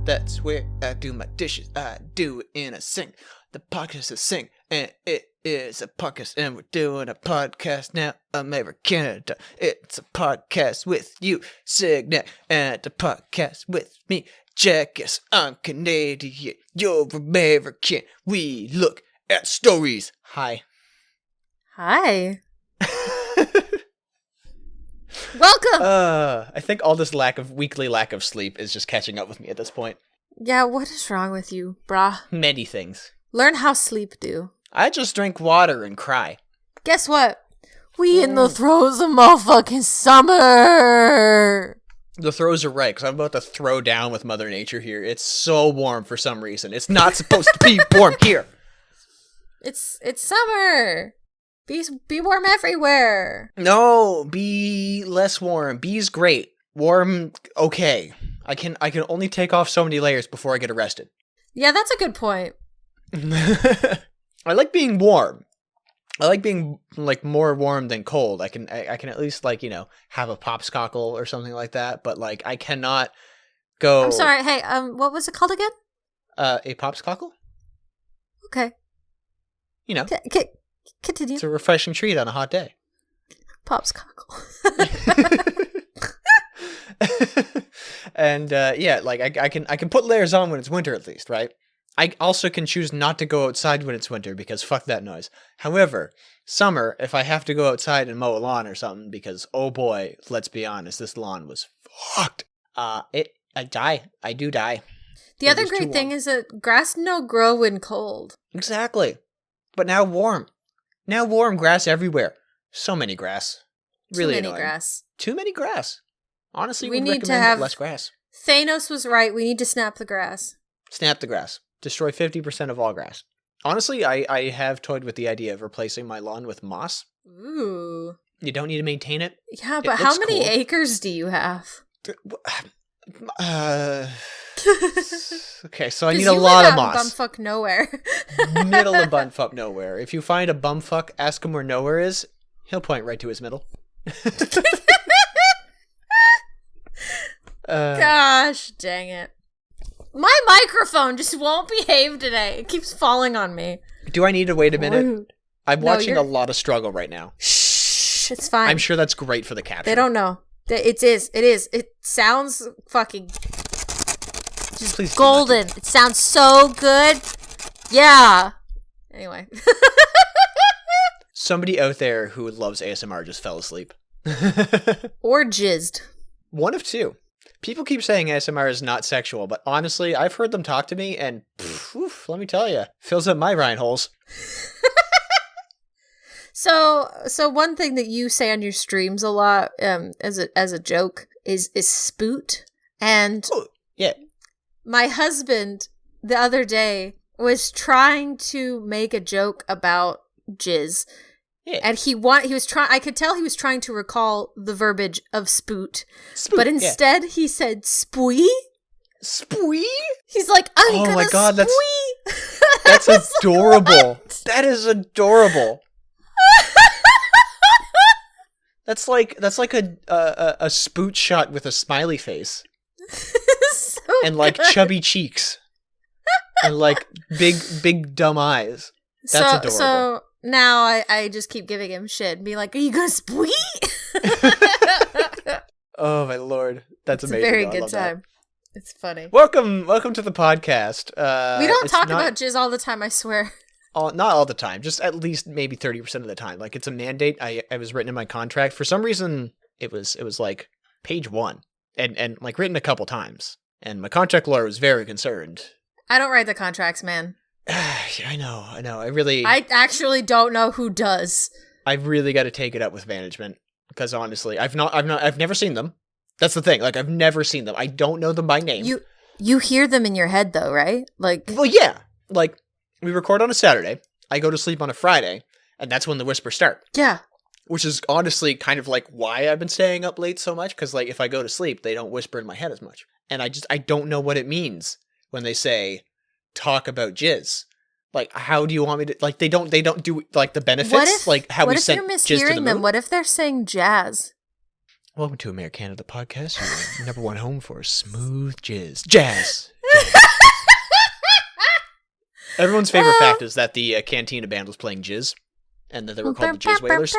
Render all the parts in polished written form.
That's where I do my dishes. I do it in a sink. The podcast is sing, and it is a podcast, and we're doing a podcast now. AmeriCanada. It's a podcast with you, Signet, and a podcast with me, Jackass. I'm Canadian. You're American. We look at stories. Hi. Hi. Welcome. I think all this weekly lack of sleep is just catching up with me at this point. Yeah, what is wrong with you, brah? Many things. Learn how sleep do. I just drink water and cry. Guess what? We in the throes of motherfucking summer. The throws are right, because I'm about to throw down with Mother Nature here. It's so warm for some reason. It's not supposed to be warm here. It's summer. Be warm everywhere. No, be less warm. Be's great. Warm, okay. I can only take off so many layers before I get arrested. Yeah, that's a good point. I like being warm. I like being like more warm than cold. I can at least have a popsicle or something like that. But like I cannot go. I'm sorry. Hey, what was it called again? A popsicle. Okay. You know. Continue. It's a refreshing treat on a hot day. Popsicle. And I can put layers on when it's winter at least, right? I also can choose not to go outside when it's winter because fuck that noise. However, summer, if I have to go outside and mow a lawn or something, because oh boy, let's be honest, this lawn was fucked. I die. I do die. The other great thing is that grass no grow in cold. Exactly. But now warm. Now warm grass everywhere. So many grass. Really Too many annoying. grass. Too many grass. Honestly, we would need recommend to have less grass. Thanos was right. We need to snap the grass. Snap the grass. Destroy 50% of all grass. Honestly, I have toyed with the idea of replacing my lawn with moss. Ooh. You don't need to maintain it. Yeah, but how many acres do you have? Okay, so I need a lot of moss. Bumfuck nowhere. Middle of bumfuck nowhere. If you find a bumfuck, ask him where nowhere is. He'll point right to his middle. Gosh, dang it. My microphone just won't behave today. It keeps falling on me. Do I need to wait a minute? Rude. I'm watching a lot of struggle right now. Shh, it's fine. I'm sure that's great for the capture. They don't know. It is. It sounds fucking just Please golden. It sounds so good. Yeah. Anyway. Somebody out there who loves ASMR just fell asleep. Or jizzed. One of two. People keep saying ASMR is not sexual, but honestly, I've heard them talk to me, and let me tell you, fills up my rind holes. So one thing that you say on your streams a lot, as a joke, is spoot. And yeah, my husband the other day was trying to make a joke about jizz. yeah. And he was trying. I could tell he was trying to recall the verbiage of spoot, but instead he said spooey. Spooey? He's like, I'm oh gonna my god, spooey. that's adorable. That is adorable. That's like a spoot shot with a smiley face So and like good. chubby cheeks and like big dumb eyes. That's adorable. So now I just keep giving him shit and be like, are you gonna spooey? Oh my lord, that's It's amazing. a very though. I good love that. time. It's funny. Welcome to the podcast. We don't talk about jizz all the time, I swear. Not all the time, just at least maybe 30% of the time. Like it's a mandate. I was written in my contract. For some reason, it was like page 1 and like written a couple times. And my contract lawyer was very concerned. I don't write the contracts, man. I know. I actually don't know who does. I've really got to take it up with management because honestly, I've never seen them. That's the thing. Like I've never seen them. I don't know them by name. You hear them in your head though, right? Like, well, yeah. Like we record on a Saturday. I go to sleep on a Friday, and that's when the whispers start. yeah. Which is honestly kind of like why I've been staying up late so much. Because like if I go to sleep, they don't whisper in my head as much, and I don't know what it means when they say talk about jizz. Like, how do you want me to, like, they don't do, like, the benefits, like, how we sent jizz to the moon? What if you're mishearing them? What if they're saying jazz? Welcome to AmeriCanada podcast, your number one home for smooth jizz. Jazz! Everyone's favorite fact is that the Cantina band was playing jizz, and that they were called the Jizz Whalers.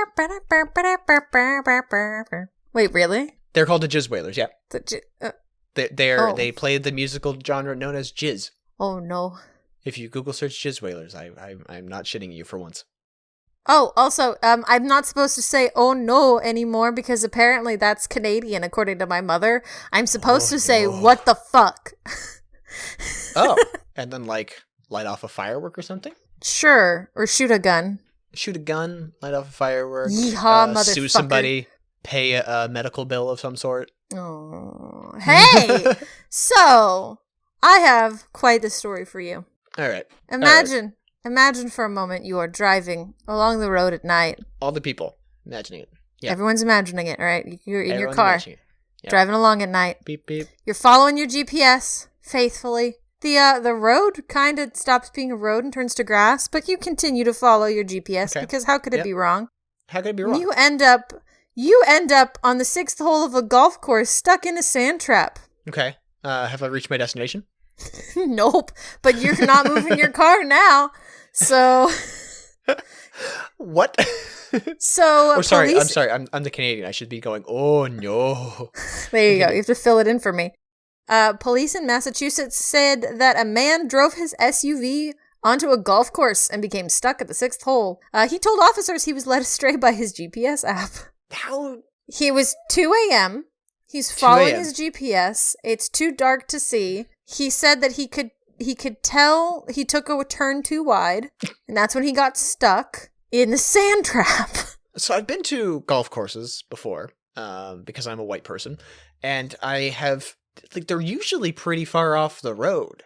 Wait, really? They're called the Jizz Whalers, yeah. They Oh. played the musical genre known as jizz. Oh, no. If you Google search Jizz Whalers, I'm not shitting you for once. Oh, also, I'm not supposed to say "oh no" anymore because apparently that's Canadian, according to my mother. I'm supposed to say no. "what the fuck." Oh, and then like light off a firework or something? Sure, or shoot a gun. Shoot a gun, light off a firework. Yeehaw, motherfucker. Sue somebody, pay a medical bill of some sort. Oh, hey! So, I have quite the story for you. All right. Imagine for a moment you are driving along the road at night. All the people imagining it. Yeah. Everyone's imagining it, right? You're in your Everyone's car, imagining it. Yeah. driving along at night. Beep beep. You're following your GPS faithfully. The road kind of stops being a road and turns to grass, but you continue to follow your GPS because how could it be wrong? How could it be wrong? You end up on the 6th hole of a golf course stuck in a sand trap. Okay. Have I reached my destination? Nope, but you're not moving your car now. So what? So I'm sorry. police... I'm the Canadian. I should be going, oh no. There you go. You have to fill it in for me. Police in Massachusetts said that a man drove his SUV onto a golf course and became stuck at the 6th hole. He told officers he was led astray by his GPS app. How? He was 2 a.m. He's following his GPS. It's too dark to see. He said that he could tell he took a turn too wide, and that's when he got stuck in the sand trap. So I've been to golf courses before, because I'm a white person, and I have, like, they're usually pretty far off the road.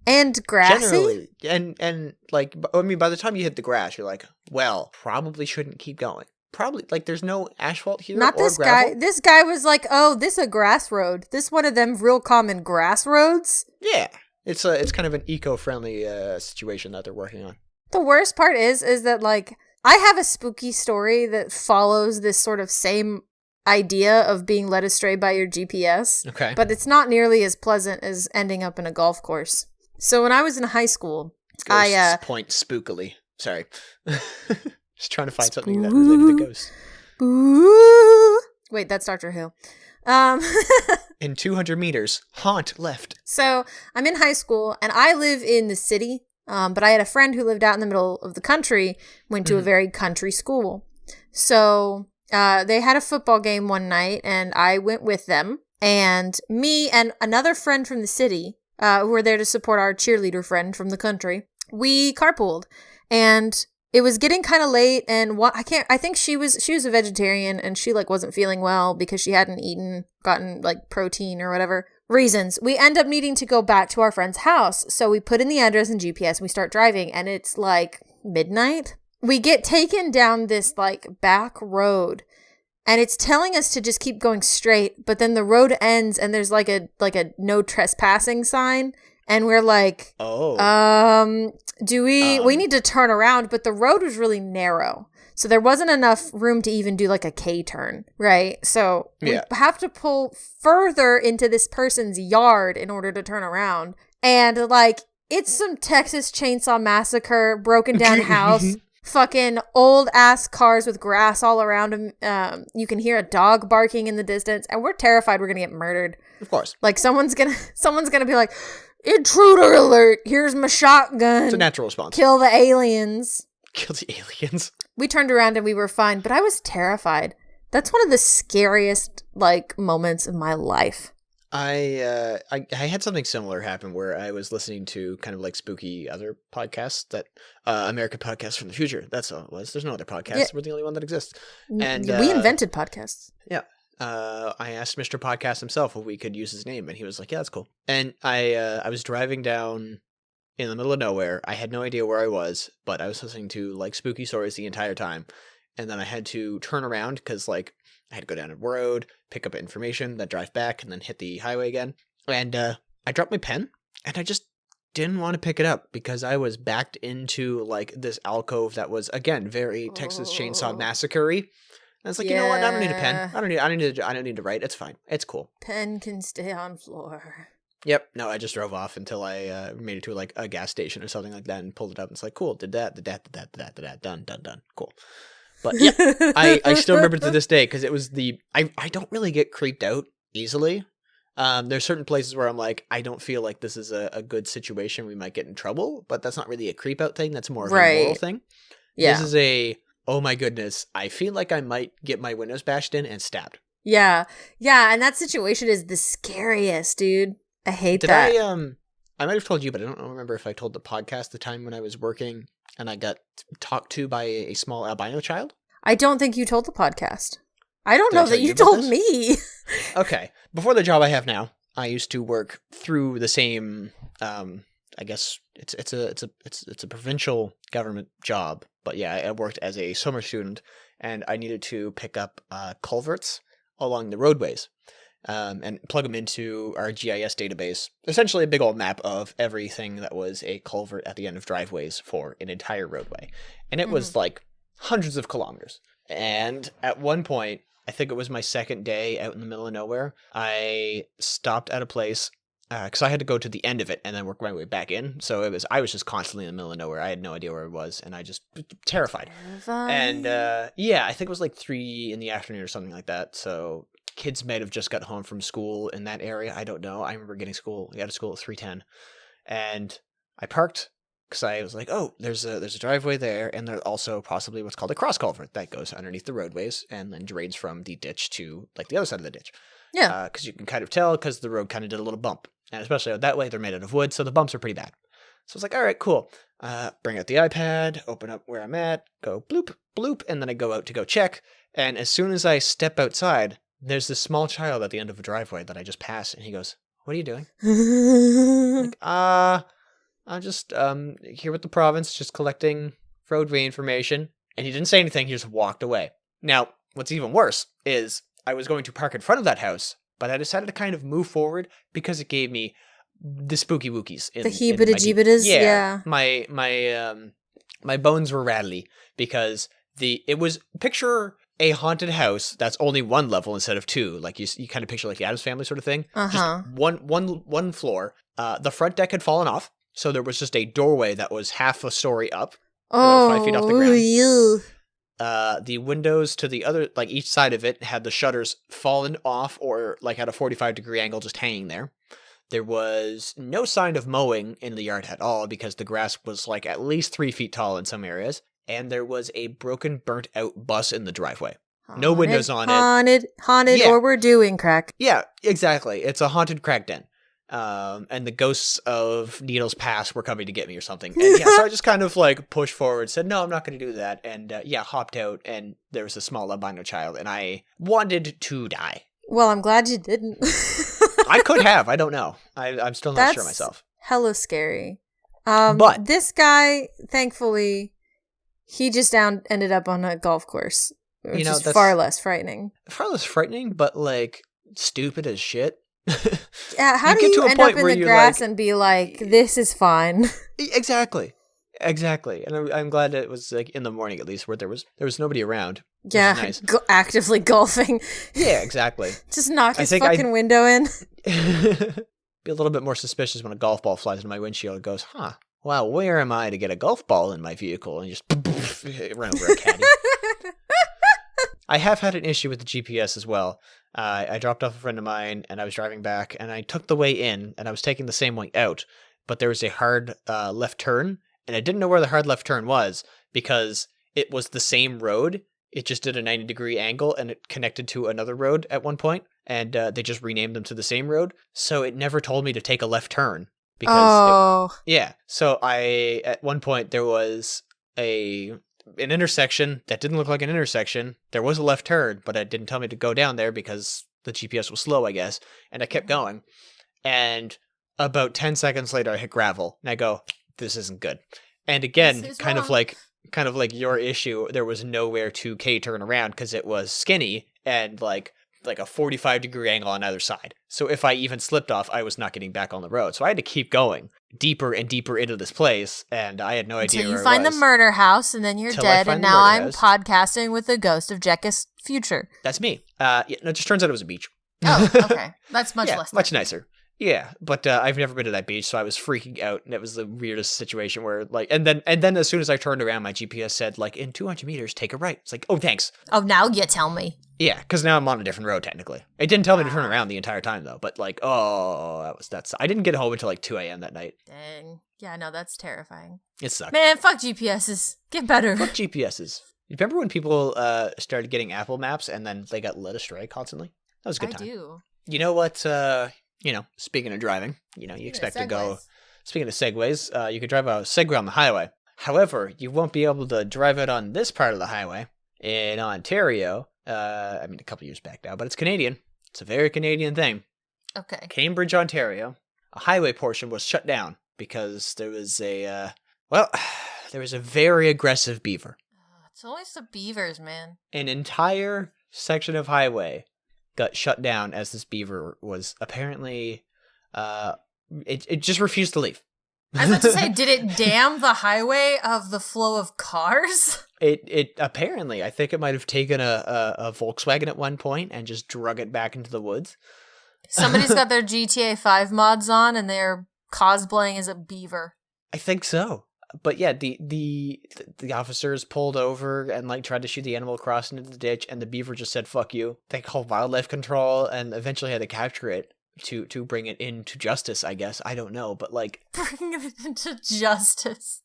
And grassy? Generally. And like, I mean, by the time you hit the grass, you're like, well, probably shouldn't keep going. Probably, like, there's no asphalt here. Not or this gravel. guy. This guy was like, oh, this a grass road. This one of them real common grass roads. Yeah. It's kind of an eco-friendly situation that they're working on. The worst part is that, like, I have a spooky story that follows this sort of same idea of being led astray by your GPS. Okay. But it's not nearly as pleasant as ending up in a golf course. So when I was in high school, Ghosts point spookily. Sorry. Just trying to find something that related to ghosts. Boo. Wait, that's Dr. Who. In 200 meters, haunt left. So I'm in high school and I live in the city, but I had a friend who lived out in the middle of the country, went to a very country school. So they had a football game one night and I went with them, and me and another friend from the city who were there to support our cheerleader friend from the country, we carpooled. And it was getting kind of late, and I think she was a vegetarian, and she, like, wasn't feeling well because she hadn't gotten, like, protein or whatever reasons. We end up needing to go back to our friend's house. So we put in the address in GPS, and we start driving, and it's, like, midnight. We get taken down this, like, back road, and it's telling us to just keep going straight, but then the road ends, and there's, like a no trespassing sign. And we're like, we need to turn around, but the road was really narrow. So there wasn't enough room to even do like a K turn, right? So we have to pull further into this person's yard in order to turn around. And like, it's some Texas Chainsaw Massacre, broken down house, fucking old ass cars with grass all around them. You can hear a dog barking in the distance, and we're terrified we're going to get murdered. Of course. Like someone's going to be like, intruder alert, here's my shotgun. It's a natural response. Kill the aliens. Kill the aliens. We turned around and we were fine, but I was terrified. That's one of the scariest, like, moments of my life. I had something similar happen where I was listening to kind of like spooky other podcasts that American Podcasts from the Future. That's all it was. There's no other podcasts. Yeah. We're the only one that exists. And we invented podcasts. Yeah. I asked Mr. Podcast himself if we could use his name, and he was like, yeah, that's cool. And I was driving down in the middle of nowhere. I had no idea where I was, but I was listening to like spooky stories the entire time. And then I had to turn around because like I had to go down a road, pick up information, then drive back, and then hit the highway again. And I dropped my pen, and I just didn't want to pick it up because I was backed into like this alcove that was, again, very Texas Chainsaw Massacre-y. I was like, you know what? I don't need a pen. I don't need to write. It's fine. It's cool. Pen can stay on floor. Yep. No, I just drove off until I made it to like a gas station or something like that and pulled it up. And it's like, cool, did that, done, cool. But yeah, I still remember to this day because it was I don't really get creeped out easily. There's certain places where I'm like, I don't feel like this is a good situation. We might get in trouble, but that's not really a creep out thing. That's more of a moral thing. Yeah. This is oh my goodness, I feel like I might get my windows bashed in and stabbed. Yeah. Yeah. And that situation is the scariest, dude. I hate that. I might have told you, but I don't remember if I told the podcast the time when I was working and I got talked to by a small albino child. I don't think you told the podcast. I don't know that you told me. Okay. Before the job I have now, I used to work through the same, I guess it's a provincial government job, but yeah, I worked as a summer student and I needed to pick up culverts along the roadways. And plug them into our GIS database. Essentially a big old map of everything that was a culvert at the end of driveways for an entire roadway. And it was like hundreds of kilometers. And at one point, I think it was my second day out in the middle of nowhere, I stopped at a place because I had to go to the end of it and then work my way back in. So I was just constantly in the middle of nowhere. I had no idea where it was, and I just terrified. And yeah, I think it was like 3 in the afternoon or something like that. So kids might have just got home from school in that area. I don't know. I remember getting out of school at 3:10, and I parked because I was like, oh, there's a driveway there, and there's also possibly what's called a cross culvert that goes underneath the roadways and then drains from the ditch to like the other side of the ditch. Yeah, because you can kind of tell because the road kind of did a little bump, and especially out that way, they're made out of wood, so the bumps are pretty bad. So I was like, all right, cool. Bring out the iPad, open up where I'm at, go bloop, bloop, and then I go out to go check. And as soon as I step outside, there's this small child at the end of a driveway that I just passed, and he goes, what are you doing? Like, I'm just here with the province, just collecting roadway information. And he didn't say anything, he just walked away. Now, what's even worse is I was going to park in front of that house, but I decided to kind of move forward because it gave me the spooky wookies. The heebie-jeebitas, yeah. My bones were rattly because it was, picture a haunted house that's only one level instead of 2. Like you kind of picture like the Addams Family sort of thing. Just one floor. The front deck had fallen off, so there was just a doorway that was half a story up, about 5 feet off the ground. Yeah. The windows to the other, like each side of it, had the shutters fallen off or like at a 45-degree angle, just hanging there. There was no sign of mowing in the yard at all because the grass was like at least 3 feet tall in some areas. And there was a broken, burnt-out bus in the driveway. No windows on it. Haunted, yeah. Or we're doing crack. Yeah, exactly. It's a haunted crack den. And the ghosts of Needles Past were coming to get me or something. And yeah, so I just kind of like pushed forward, said, no, I'm not going to do that. And hopped out, and there was a small albino child, and I wanted to die. Well, I'm glad you didn't. I could have. I don't know. I'm still not sure myself. Hella scary. But this guy, thankfully, he just ended up on a golf course, which is far less frightening. Far less frightening, but like stupid as shit. Yeah, how do you end up in the grass and be like, this is fine? Exactly. And I'm glad it was like in the morning at least, where there was nobody around. Yeah, nice. Actively golfing. Yeah, exactly. Just knock his fucking window in. Be a little bit more suspicious when a golf ball flies into my windshield and goes, huh, wow, where am I to get a golf ball in my vehicle? And just run over a caddy. I have had an issue with the GPS as well. I dropped off a friend of mine, and I was driving back, and I took the way in, and I was taking the same way out, but there was a hard left turn, and I didn't know where the hard left turn was, because it was the same road. It just did a 90-degree angle, and it connected to another road at one point, and they just renamed them to the same road, so it never told me to take a left turn. Because so at one point, there was an intersection that didn't look like an intersection. There was a left turn, but it didn't tell me to go down there because the GPS was slow, I guess. And I kept going. And about 10 seconds later, I hit gravel. And I go, this isn't good. And again, kind of like your issue, there was nowhere to K-turn around because it was skinny and like a 45-degree angle on either side. So if I even slipped off, I was not getting back on the road. So I had to keep going deeper and deeper into this place, and I had no idea where it was. Until you find the murder house, and then you're dead, and now I'm podcasting with the ghost of Jekka's future. That's me. No, it just turns out it was a beach. Oh, okay. That's much less. Much nicer. Yeah, but I've never been to that beach, so I was freaking out, and it was the weirdest situation where, like, and then as soon as I turned around, my GPS said, like, in 200 meters, take a right. It's like, oh, thanks. Oh, now you tell me. Yeah, because now I'm on a different road, technically. It didn't tell me to turn around the entire time, though, but, like, oh, that's... I didn't get home until, like, 2 a.m. that night. Dang. Yeah, no, that's terrifying. It sucked. Man, fuck GPSs. Get better. Fuck GPSs. You remember when people started getting Apple Maps, and then they got led astray constantly? That was a good time. I do. You know what, speaking of driving, you expect to go... Speaking of segways, you could drive a Segway on the highway. However, you won't be able to drive it on this part of the highway in Ontario. A couple years back now, but it's Canadian. It's a very Canadian thing. Okay. Cambridge, Ontario. A highway portion was shut down because there was a very aggressive beaver. It's always the beavers, man. An entire section of highway got shut down as this beaver was apparently... It just refused to leave. I was about to say, did it dam the highway of the flow of cars? It apparently, I think it might have taken a Volkswagen at one point and just drug it back into the woods. Somebody's got their GTA 5 mods on and they're cosplaying as a beaver. I think so. But yeah, the officers pulled over and like tried to shoot the animal across into the ditch, and the beaver just said, fuck you. They called wildlife control and eventually had to capture it. To bring it into justice, I guess. I don't know, but like... Bring it into justice.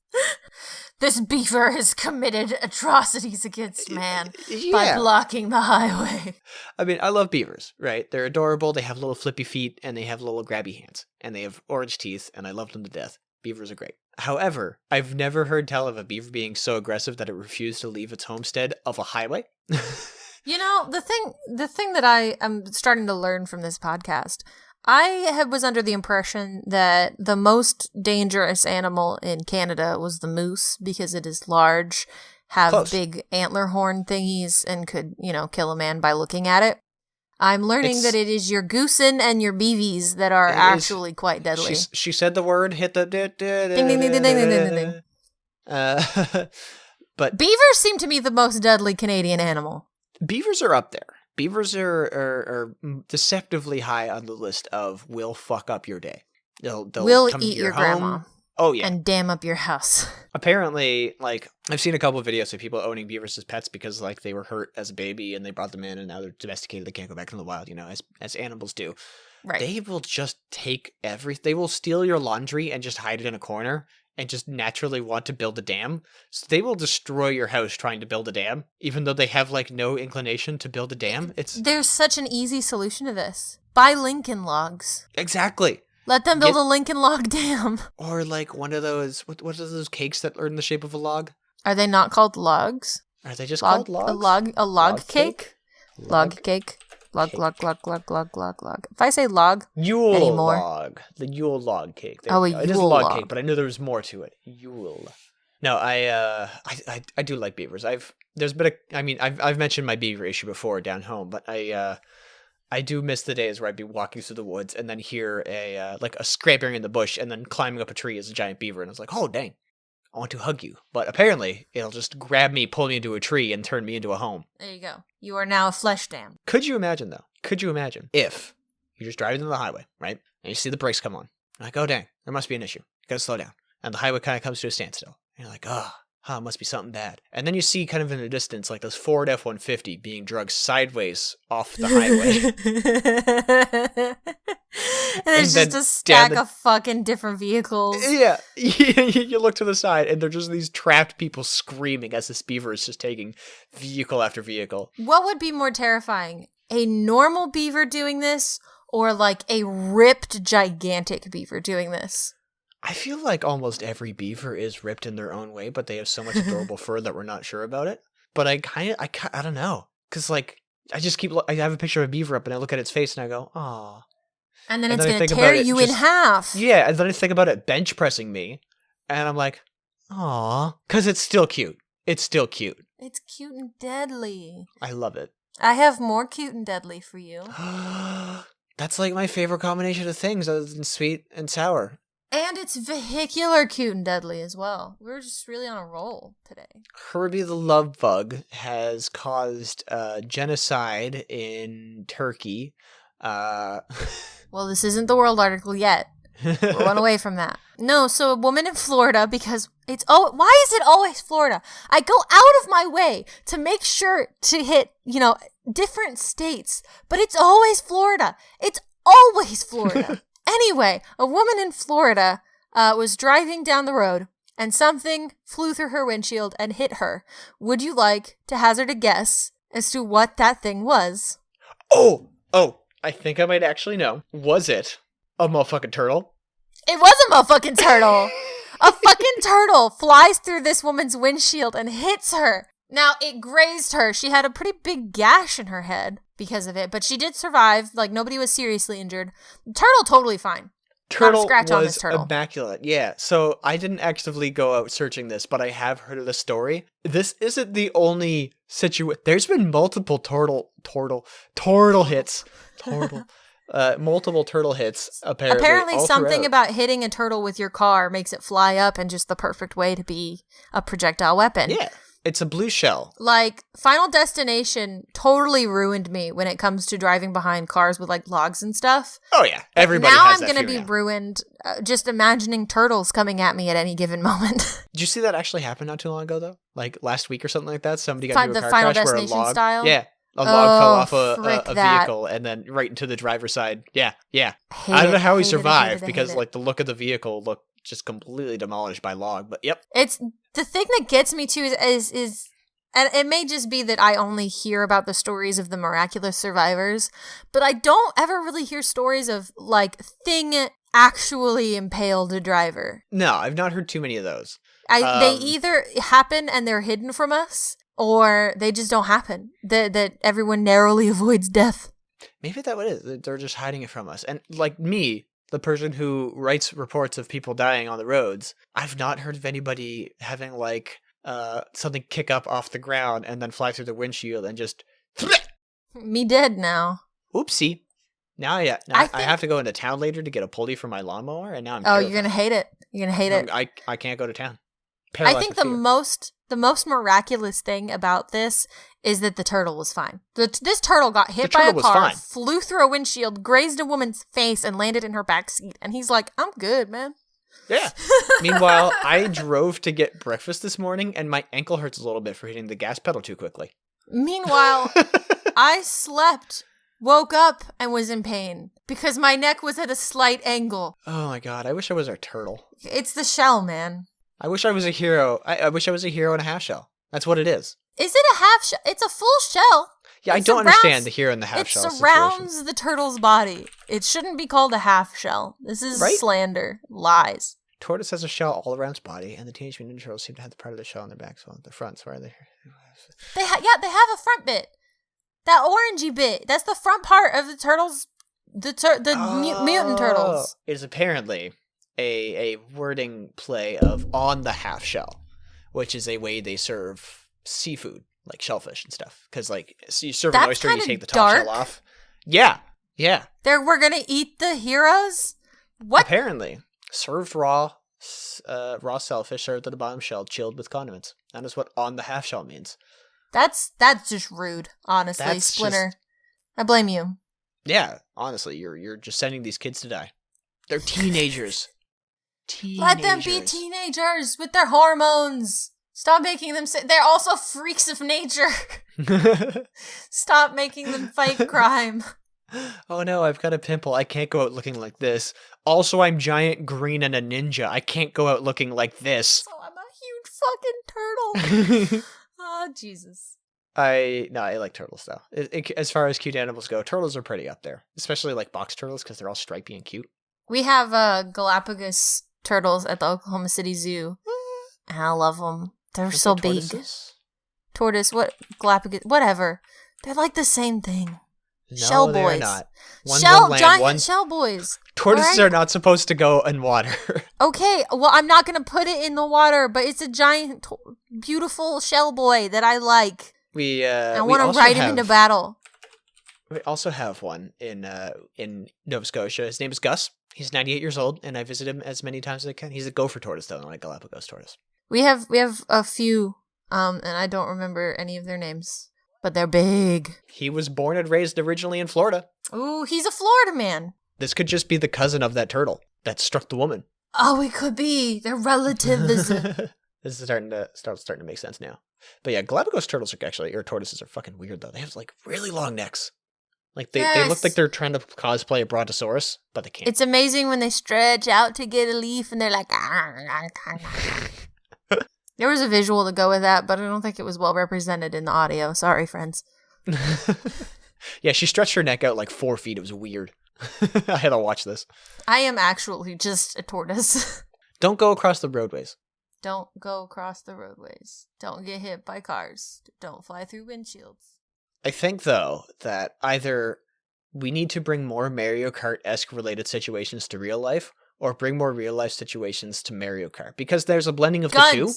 This beaver has committed atrocities against man by blocking the highway. I mean, I love beavers, right? They're adorable, they have little flippy feet, and they have little grabby hands. And they have orange teeth, and I love them to death. Beavers are great. However, I've never heard tell of a beaver being so aggressive that it refused to leave its homestead of a highway. You know, the thing that I am starting to learn from this podcast, I was under the impression that the most dangerous animal in Canada was the moose because it is large, have big antler horn thingies, and could, kill a man by looking at it. I'm learning that it is your goosen and your beavies that are actually quite deadly. She said the word, hit the... Ding, ding, ding, ding, ding, ding, ding, ding. But beavers seem to be the most deadly Canadian animal. Beavers are up there. Beavers are deceptively high on the list of will fuck up your day. They'll come eat to your grandma. Oh, yeah. And dam up your house. Apparently, like, I've seen a couple of videos of people owning beavers as pets because, like, they were hurt as a baby and they brought them in and now they're domesticated. They can't go back into the wild, as animals do. Right. They will just take everything. They will steal your laundry and just hide it in a corner and just naturally want to build a dam. So they will destroy your house trying to build a dam, even though they have, like, no inclination to build a dam. There's such an easy solution to this. Buy Lincoln logs. Exactly. Let them build a Lincoln log dam. Or like one of those, what are those cakes that are in the shape of a log? Are they not called logs? Are they just called logs? A log cake? Log cake. Log. If I say log Yule anymore. Log. The Yule log cake. It is a log cake, but I knew there was more to it. Yule. No, I do like beavers. I've mentioned my beaver issue before down home, but I do miss the days where I'd be walking through the woods and then hear a scraping in the bush and then climbing up a tree as a giant beaver, and I was like, oh dang, I want to hug you. But apparently it'll just grab me, pull me into a tree, and turn me into a home. There you go. You are now a flesh dam. Could you imagine though? If you're just driving down the highway, right? And you see the brakes come on. You're like, oh dang, there must be an issue. You gotta slow down. And the highway kind of comes to a standstill. And you're like, it must be something bad. And then you see kind of in the distance, like this Ford F-150 being dragged sideways off the highway. And there's just a stack of fucking different vehicles. Yeah. You look to the side and there's just these trapped people screaming as this beaver is just taking vehicle after vehicle. What would be more terrifying? A normal beaver doing this or like a ripped gigantic beaver doing this? I feel like almost every beaver is ripped in their own way, but they have so much adorable fur that we're not sure about it. But I don't know. Because, like, I have a picture of a beaver up and I look at its face and I go, aw. And then it's going to tear you in half. Yeah, and then I think about it bench pressing me. And I'm like, aw. Because it's still cute. It's cute and deadly. I love it. I have more cute and deadly for you. That's like my favorite combination of things other than sweet and sour. And it's vehicular cute and deadly as well. We're just really on a roll today. Herbie the Love Bug has caused genocide in Turkey. Well, this isn't the World article yet. We're one away from that. No, so a woman in Florida, because why is it always Florida? I go out of my way to make sure to hit, different states, but it's always Florida. It's always Florida. Anyway, a woman in Florida was driving down the road and something flew through her windshield and hit her. Would you like to hazard a guess as to what that thing was? Oh, I think I might actually know. Was it a motherfucking turtle? It was a motherfucking turtle. A fucking turtle flies through this woman's windshield and hits her. Now, it grazed her. She had a pretty big gash in her head because of it, but she did survive. Like, nobody was seriously injured. Turtle, totally fine. Turtle Not a scratch on this was turtle. immaculate. Yeah, so I didn't actively go out searching this, but I have heard of the story. This isn't the only situation. There's been multiple turtle hits. Multiple turtle hits, apparently. Apparently something throughout. about hitting a turtle with your car makes it fly up and just the perfect way to be a projectile weapon. Yeah, it's a blue shell. Like, Final Destination totally ruined me when it comes to driving behind cars with, like, logs and stuff. Oh, yeah. Everybody now has I'm that going to fear be now. ruined just imagining turtles coming at me at any given moment. Did you see that actually happen not too long ago, though? Like, last week or something like that? Somebody got into a The car Final crash where a Destination log... style? Yeah. A log fell off frick a that. vehicle and then right into the driver's side. Yeah. Hate I don't know it, how he hate it, survived hate it, because, hate it. like, the look of the vehicle looked just completely demolished by log. But, yep. It's the thing that gets me too is and it may just be that I only hear about the stories of the miraculous survivors, but I don't ever really hear stories of, like, thing actually impaled a driver. No, I've not heard too many of those. They either happen and they're hidden from us, or they just don't happen. That everyone narrowly avoids death. Maybe that what it is. They're just hiding it from us. And like me, the person who writes reports of people dying on the roads, I've not heard of anybody having like something kick up off the ground and then fly through the windshield and just Me dead now. oopsie. Now I have to go into town later to get a pulley for my lawnmower, and now I'm Oh, you're gonna hate it. You're gonna hate it. I can't go to town. I Paralyzed think with the fear. most miraculous thing about this is that the turtle was fine. This turtle got hit The by a turtle was car, fine. flew through a windshield, grazed a woman's face, and landed in her back seat. And he's like, "I'm good, man." Yeah. Meanwhile, I drove to get breakfast this morning, and my ankle hurts a little bit for hitting the gas pedal too quickly. Meanwhile, I slept, woke up, and was in pain because my neck was at a slight angle. Oh my god! I wish I was a turtle. It's the shell, man. I wish I was a hero. I wish I was a hero in a half shell. That's what it is. Is it a half shell? It's a full shell. Yeah, I It don't surrounds- understand the hero in the half It shell situation. surrounds the turtle's body. It shouldn't be called a half shell. This is Right? slander. Lies. Tortoise has a shell all around its body, and the Teenage Mutant Ninja Turtles seem to have the part of the shell on their backs, well, the fronts. Where are they? They have a front bit. That orangey bit. That's the front part of the turtles. Mutant turtles. It is apparently a wording play of on the half shell, which is a way they serve seafood, like shellfish and stuff. Because, like, so you serve an That's oyster, you kinda take the top dark. shell off. Yeah. We're gonna eat the heroes? What? Apparently. Served raw shellfish served at the bottom shell, chilled with condiments. That is what on the half shell means. That's just rude, honestly, That's Splinter. I blame you. Yeah, honestly, you're just sending these kids to die. They're teenagers. Let them be teenagers with their hormones. Stop making them they're also freaks of nature. Stop making them fight crime. Oh no, I've got a pimple. I can't go out looking like this. Also, I'm giant, green, and a ninja. I can't go out looking like this. So I'm a huge fucking turtle. Oh, Jesus. I like turtles though. As far as cute animals go, turtles are pretty up there. Especially like box turtles because they're all stripy and cute. We have Galapagos turtles at the Oklahoma City Zoo. And I love them. They're so big. Tortoises? Tortoise, what? Galapagos, whatever. They're like the same thing. No, Shell they're boys. not. One's on land, Giant shell boys. Tortoises Alright. are not supposed to go in water. Okay, well, I'm not going to put it in the water, but it's a giant, beautiful shell boy that I like. I want to ride him into battle. We also have one in Nova Scotia. His name is Gus. He's 98 years old, and I visit him as many times as I can. He's a gopher tortoise, though, not a Galapagos tortoise. We have a few, and I don't remember any of their names, but they're big. He was born and raised originally in Florida. Ooh, he's a Florida man. This could just be the cousin of that turtle that struck the woman. Oh, it could be. They're relatives. This is starting to make sense now. But yeah, Galapagos turtles are actually, or tortoises are fucking weird though. They have like really long necks. Like they look like they're trying to cosplay a brontosaurus, but they can't. It's amazing when they stretch out to get a leaf and they're like. There was a visual to go with that, but I don't think it was well represented in the audio. Sorry, friends. Yeah, she stretched her neck out like 4 feet. It was weird. I had to watch this. I am actually just a tortoise. Don't go across the roadways. Don't go across the roadways. Don't get hit by cars. Don't fly through windshields. I think, though, that either we need to bring more Mario Kart-esque related situations to real life, or bring more real-life situations to Mario Kart. Because there's a blending of the two.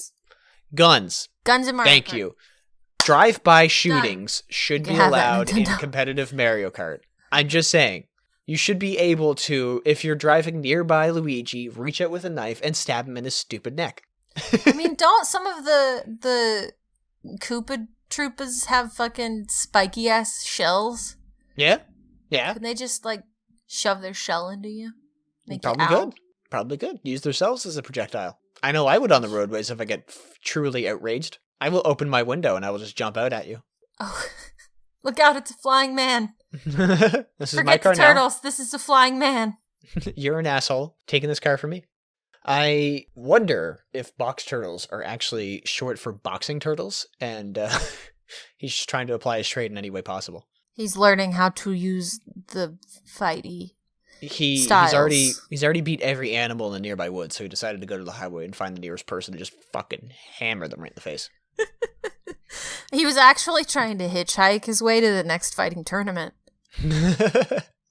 Guns. Guns in Mario Kart. Thank you. Drive-by shootings should be allowed in competitive Mario Kart. I'm just saying. You should be able to, if you're driving nearby Luigi, reach out with a knife and stab him in his stupid neck. I mean, don't some of the Koopa Troopas have fucking spiky ass shells? Yeah. Yeah. Can they just like shove their shell into you? Probably good. Probably good. Use themselves as a projectile. I know I would on the roadways if I get truly outraged. I will open my window and I will just jump out at you. Oh, look out, it's a flying man. This is my car now. Forget the turtles, this is a flying man. You're an asshole taking this car from me. I wonder if box turtles are actually short for boxing turtles, and he's just trying to apply his trade in any way possible. He's learning how to use the fighty He's styles. already beat every animal in the nearby woods, so he decided to go to the highway and find the nearest person to just fucking hammer them right in the face. He was actually trying to hitchhike his way to the next fighting tournament.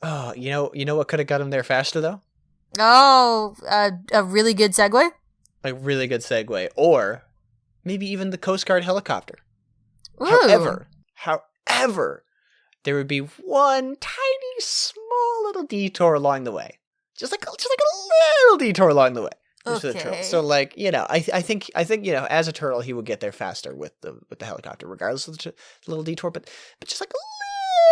Oh, you know what could have got him there faster though? Oh, a really good segue? A really good segue, or maybe even the Coast Guard helicopter. Ooh. However, there would be one tiny, small little detour along the way, just like a little detour along the way. Just for the turtle. So, like, I think as a turtle, he would get there faster with the helicopter, regardless of the little detour. But just like a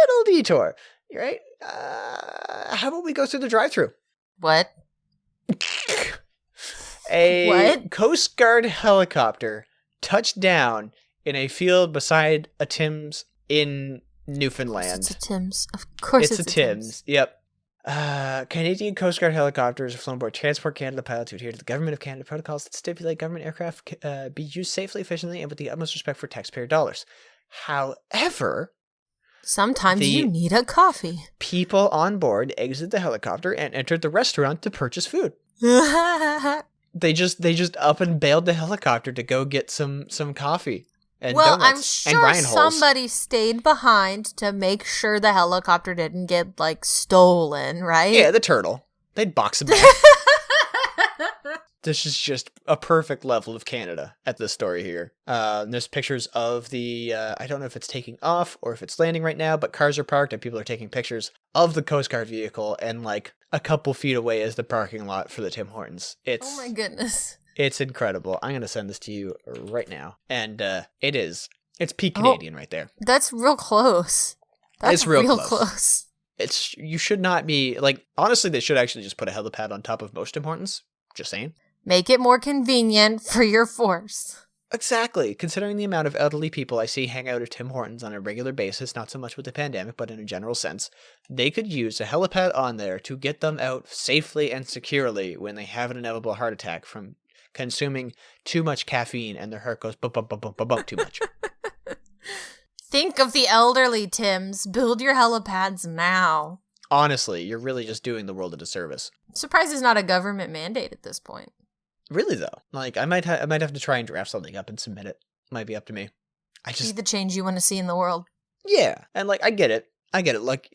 little detour, right? How about we go through the drive-through? What? What? Coast Guard helicopter touched down in a field beside a Tim's in Newfoundland. It's a Tim's. Of course it's a Tim's. Yep. Canadian Coast Guard helicopters are flown by Transport Canada pilots who adhere to the Government of Canada protocols that stipulate government aircraft be used safely, efficiently, and with the utmost respect for taxpayer dollars. However, sometimes you need a coffee. People on board exited the helicopter and entered the restaurant to purchase food. They just up and bailed the helicopter to go get some coffee. And donuts, I'm sure somebody stayed behind to make sure the helicopter didn't get, like, stolen, right? Yeah, the turtle. They'd box him back. This is just a perfect level of Canada at this story here. There's pictures of the, I don't know if it's taking off or if it's landing right now, but cars are parked and people are taking pictures of the Coast Guard vehicle, and, like, a couple feet away is the parking lot for the Tim Hortons. Oh my goodness. It's incredible. I'm going to send this to you right now. And it's peak Canadian right there. That's real close. That's real close. You should not be, like, honestly, they should actually just put a helipad on top of most Tim Hortons. Just saying. Make it more convenient for your force. Exactly. Considering the amount of elderly people I see hang out at Tim Hortons on a regular basis, not so much with the pandemic, but in a general sense, they could use a helipad on there to get them out safely and securely when they have an inevitable heart attack from consuming too much caffeine and their heart goes bump, bump, bump, bump, bump, bump too much. Think of the elderly, Tims. Build your helipads now. Honestly, you're really just doing the world a disservice. Surprised it's not a government mandate at this point. Really though, like I might have to try and draft something up and submit it. Might be up to me. Be the change you want to see in the world. Yeah, and like I get it. Like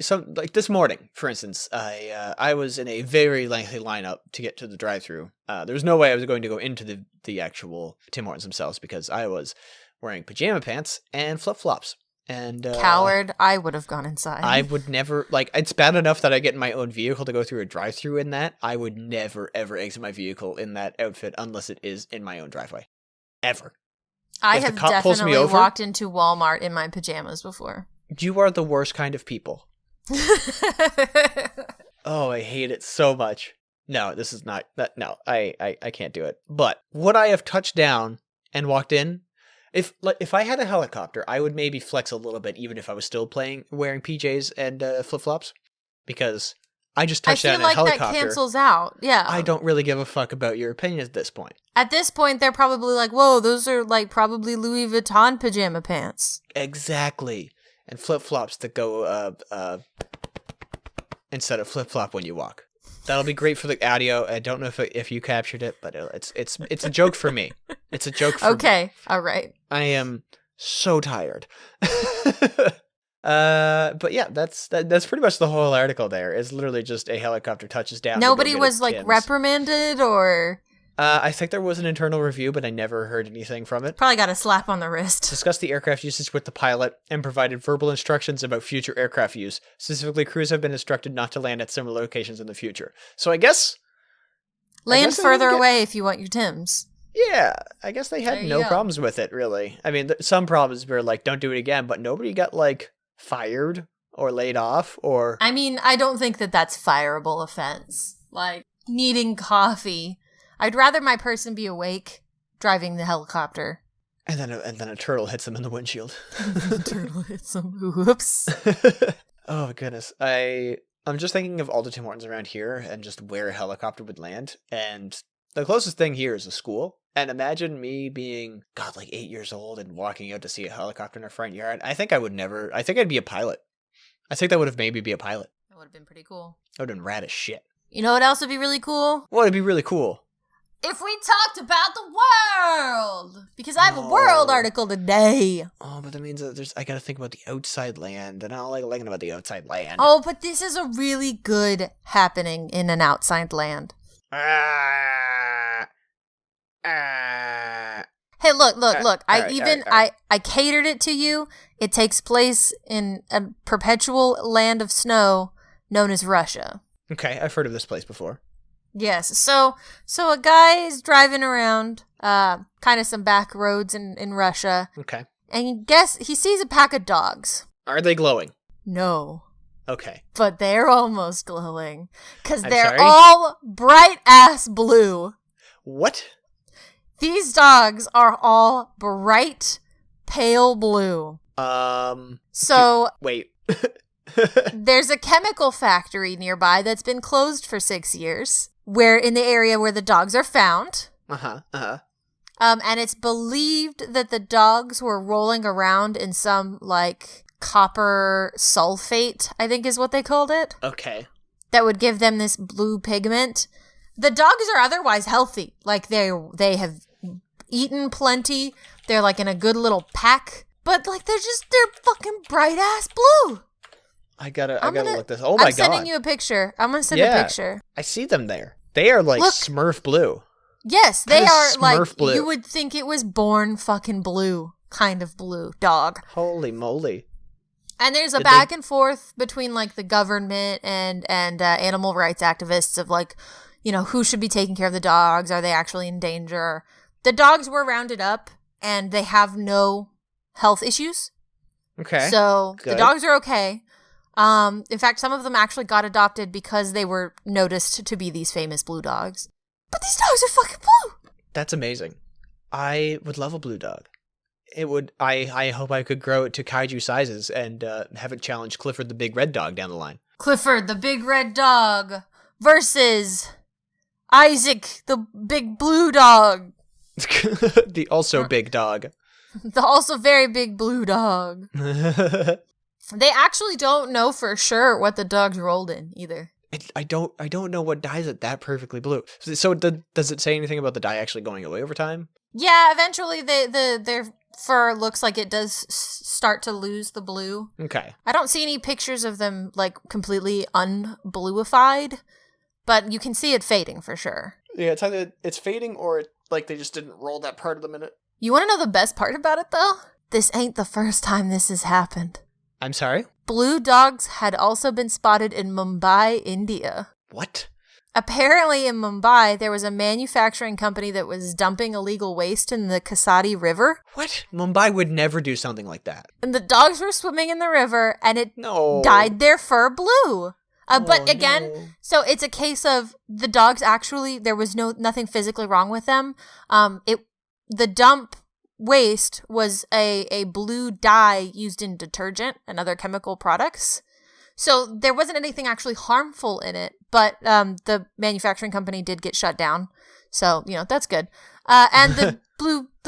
this morning, for instance, I was in a very lengthy lineup to get to the drive-thru. There was no way I was going to go into the actual Tim Hortons themselves because I was wearing pajama pants and flip-flops. And coward, I would have gone inside. I would never, like, it's bad enough that I get in my own vehicle to go through a drive-thru in that. I would never ever exit my vehicle in that outfit unless it is in my own driveway. Ever. I have definitely walked into Walmart in my pajamas before. You are the worst kind of people. Oh, I hate it so much. No, this is not that. No, I can't do it. But would I have touched down and walked in? If I had a helicopter, I would maybe flex a little bit, even if I was still wearing PJs and flip flops, because I just touched down in a I feel like helicopter. that cancels out. Yeah. I don't really give a fuck about your opinion at this point. At this point, they're probably like, whoa, those are like probably Louis Vuitton pajama pants. Exactly. And flip flops that go instead of flip flop when you walk. That'll be great for the audio. I don't know if you captured it, but it's a joke for me. It's a joke for me. Okay, all right. I am so tired. But yeah, that's pretty much the whole article. There is literally just a helicopter touches down. Nobody was like reprimanded or. I think there was an internal review, but I never heard anything from it. Probably got a slap on the wrist. Discussed the aircraft usage with the pilot and provided verbal instructions about future aircraft use. Specifically, crews have been instructed not to land at similar locations in the future. So I guess... Land further away if you want your Tims. Yeah, I guess they had no problems with it, really. I mean, some problems were like, don't do it again, but nobody got, like, fired or laid off or... I mean, I don't think that that's fireable offense. Like, needing coffee... I'd rather my person be awake driving the helicopter. And then a turtle hits them in the windshield. The turtle hits them. Whoops. Oh, goodness. I'm just thinking of all the Tim Hortons around here and just where a helicopter would land. And the closest thing here is a school. And imagine me being, God, like 8 years old and walking out to see a helicopter in our front yard. I think I'd be a pilot. I think that would have made me be a pilot. That would have been pretty cool. That would have been rad as shit. You know what else would be really cool? What would be really cool? If we talked about the world! Because I have a world article today. Oh, but that means that I gotta think about the outside land, and I don't like thinking about the outside land. Oh, but this is a really good happening in an outside land. Hey, Hey, look. I catered it to you. It takes place in a perpetual land of snow known as Russia. Okay, I've heard of this place before. Yes, so a guy is driving around, kind of some back roads in Russia. Okay. And he sees a pack of dogs. Are they glowing? No. Okay. But they're almost glowing. Because they're all bright-ass blue. What? These dogs are all bright, pale blue. Wait. There's a chemical factory nearby that's been closed for 6 years. Where in the area where the dogs are found. And it's believed that the dogs were rolling around in some, like, copper sulfate, I think is what they called it. Okay. That would give them this blue pigment. The dogs are otherwise healthy. Like, they have eaten plenty. They're, like, in a good little pack. But, like, they're fucking bright-ass blue. I gotta look this. Oh my god! I'm sending you a picture. I'm gonna send a picture. I see them there. They are like Smurf blue. Yes, they are like Smurf blue. You would think it was born fucking blue, kind of blue dog. Holy moly! And there's a back and forth between like the government and animal rights activists of like, you know, who should be taking care of the dogs? Are they actually in danger? The dogs were rounded up and they have no health issues. Okay. So good. The dogs are okay. In fact, some of them actually got adopted because they were noticed to be these famous blue dogs. But these dogs are fucking blue! That's amazing. I would love a blue dog. It would. I hope I could grow it to kaiju sizes and have it challenge Clifford the Big Red Dog down the line. Clifford the Big Red Dog versus Isaac the Big Blue Dog. The also big dog. The also very big blue dog. They actually don't know for sure what the dog's rolled in either. I don't know what dyes it that perfectly blue. So does it say anything about the dye actually going away over time? Yeah, eventually their fur looks like it does start to lose the blue. Okay. I don't see any pictures of them like completely unbluified, but you can see it fading for sure. Yeah, it's either it's fading or like they just didn't roll that part of them in it. You want to know the best part about it though? This ain't the first time this has happened. I'm sorry? Blue dogs had also been spotted in Mumbai, India. What? Apparently in Mumbai, there was a manufacturing company that was dumping illegal waste in the Kasadi River. What? Mumbai would never do something like that. And the dogs were swimming in the river, and it No. dyed their fur blue. But again, no. so it's a case of the dogs actually, there was nothing physically wrong with them. The dump waste was a blue dye used in detergent and other chemical products. So there wasn't anything actually harmful in it, but the manufacturing company did get shut down. So, that's good. And the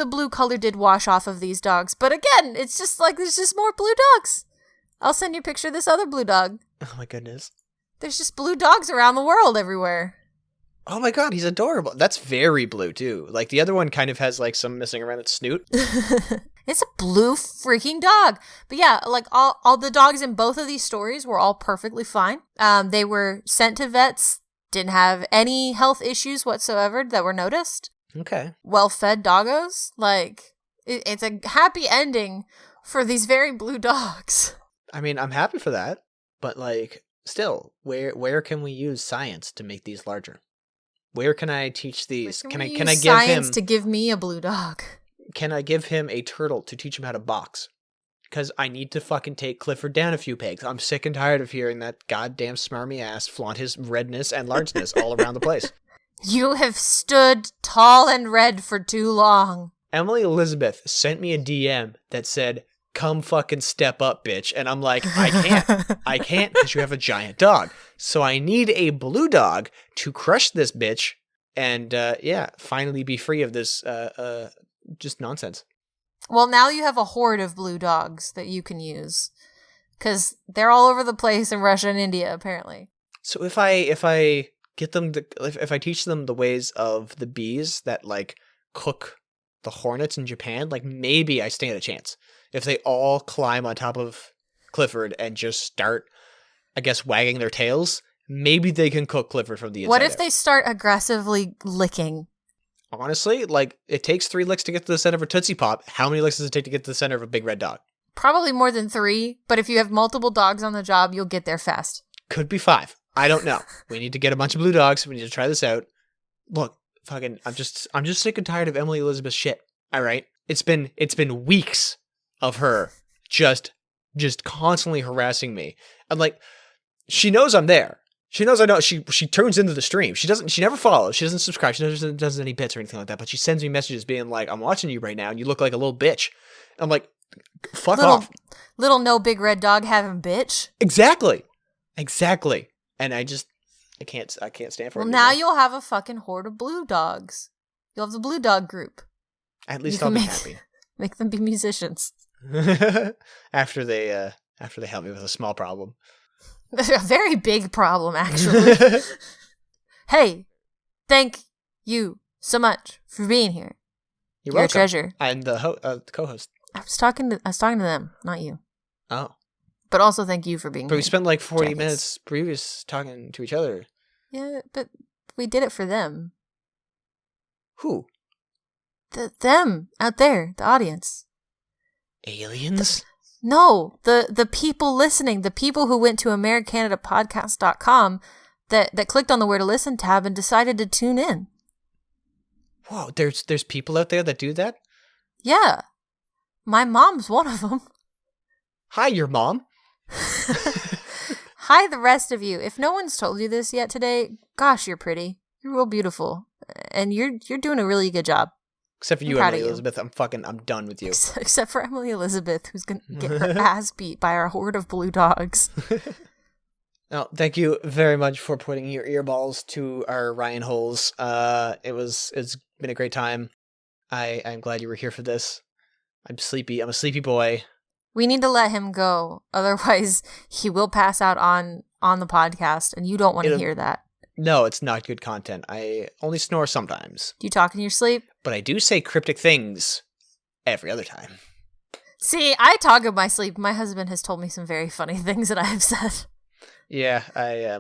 blue color did wash off of these dogs. But again, it's just like there's just more blue dogs. I'll send you a picture of this other blue dog. Oh my goodness. There's just blue dogs around the world everywhere. Oh my god, he's adorable. That's very blue too. Like the other one kind of has like some missing around its snoot. It's a blue freaking dog. But yeah, like all the dogs in both of these stories were all perfectly fine. They were sent to vets, didn't have any health issues whatsoever that were noticed. Okay. Well-fed doggos. Like, it's a happy ending for these very blue dogs. I mean, I'm happy for that, but like, still, where can we use science to make these larger? Where can I teach these? Can I give science him to give me a blue dog? Can I give him a turtle to teach him how to box? Because I need to fucking take Clifford down a few pegs. I'm sick and tired of hearing that goddamn smarmy ass flaunt his redness and largeness all around the place. You have stood tall and red for too long. Emily Elizabeth sent me a DM that said, "Come fucking step up, bitch." And I'm like, I can't because you have a giant dog. So I need a blue dog to crush this bitch and, finally be free of this, just nonsense. Well, now you have a horde of blue dogs that you can use because they're all over the place in Russia and India, apparently. So if I get them if I teach them the ways of the bees that like cook the hornets in Japan, like maybe I stand a chance. If they all climb on top of Clifford and just start, I guess, wagging their tails, maybe they can cook Clifford from the inside. What if they start aggressively licking? Honestly, like, it takes 3 licks to get to the center of a Tootsie Pop. How many licks does it take to get to the center of a big red dog? Probably more than 3, but if you have multiple dogs on the job, you'll get there fast. Could be 5. I don't know. We need to get a bunch of blue dogs. We need to try this out. Look, fucking, I'm just sick and tired of Emily Elizabeth's shit. All right? It's been weeks of her just constantly harassing me. I'm like, she knows I'm there. She knows I know. She turns into the stream. She never follows. She doesn't subscribe. She doesn't any bits or anything like that. But she sends me messages being like, "I'm watching you right now, and you look like a little bitch." I'm like, "Fuck off." Little no big red dog having bitch. Exactly. And I can't stand for it. Well, now you'll have a fucking horde of blue dogs. You'll have the blue dog group. At least I'll be happy. Make them be musicians. after they help me with a small problem. A very big problem, actually. Hey, thank you so much for being here. You're welcome. A treasure. I'm the co-host. I was talking to them, not you. Oh. But also thank you for being But here. we spent like 40 minutes previous talking to each other. Yeah, but we did it for them. Who? Them out there, the audience. Aliens? No, the people listening, the people who went to AmeriCanadaPodcast.com that clicked on the Where to Listen tab and decided to tune in. Whoa, there's people out there that do that? Yeah. My mom's one of them. Hi, your mom. Hi, the rest of you. If no one's told you this yet today, gosh, you're pretty. You're real beautiful. And you're doing a really good job. Except for you, Emily Elizabeth. I'm done with you. Except for Emily Elizabeth, who's going to get her ass beat by our horde of blue dogs. Oh, thank you very much for putting your earballs to our Ryan holes. It's been a great time. I'm glad you were here for this. I'm sleepy. I'm a sleepy boy. We need to let him go. Otherwise, he will pass out on the podcast, and you don't want to hear that. No, it's not good content. I only snore sometimes. Do you talk in your sleep? But I do say cryptic things every other time. See, I talk in my sleep. My husband has told me some very funny things that I have said. Yeah,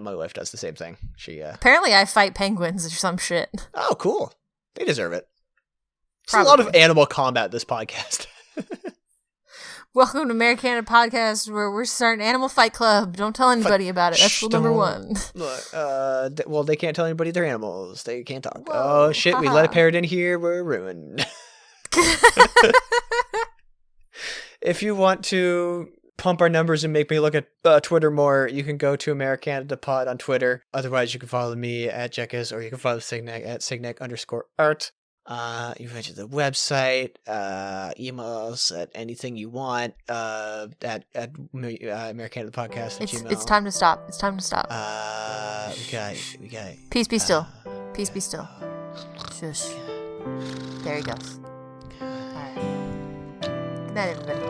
my wife does the same thing. She apparently I fight penguins or some shit. Oh, cool. They deserve it. There's a lot of animal combat this podcast. Welcome to AmeriCanada Podcast, where we're starting Animal Fight Club. Don't tell anybody about it. That's rule number 1. Look, well, they can't tell anybody they're animals. They can't talk. Whoa, oh, shit, we let a parrot in here. We're ruined. If you want to pump our numbers and make me look at Twitter more, you can go to AmeriCanada Pod on Twitter. Otherwise, you can follow me at Jekkas, or you can follow Signek at Signek_art. You can visit the website, email us at anything you want, at AmeriCanada Podcast at Gmail. It's time to stop. It's time to stop. We got it. Peace be still. Peace be still. Shush. There he goes. All right. Good night, everybody.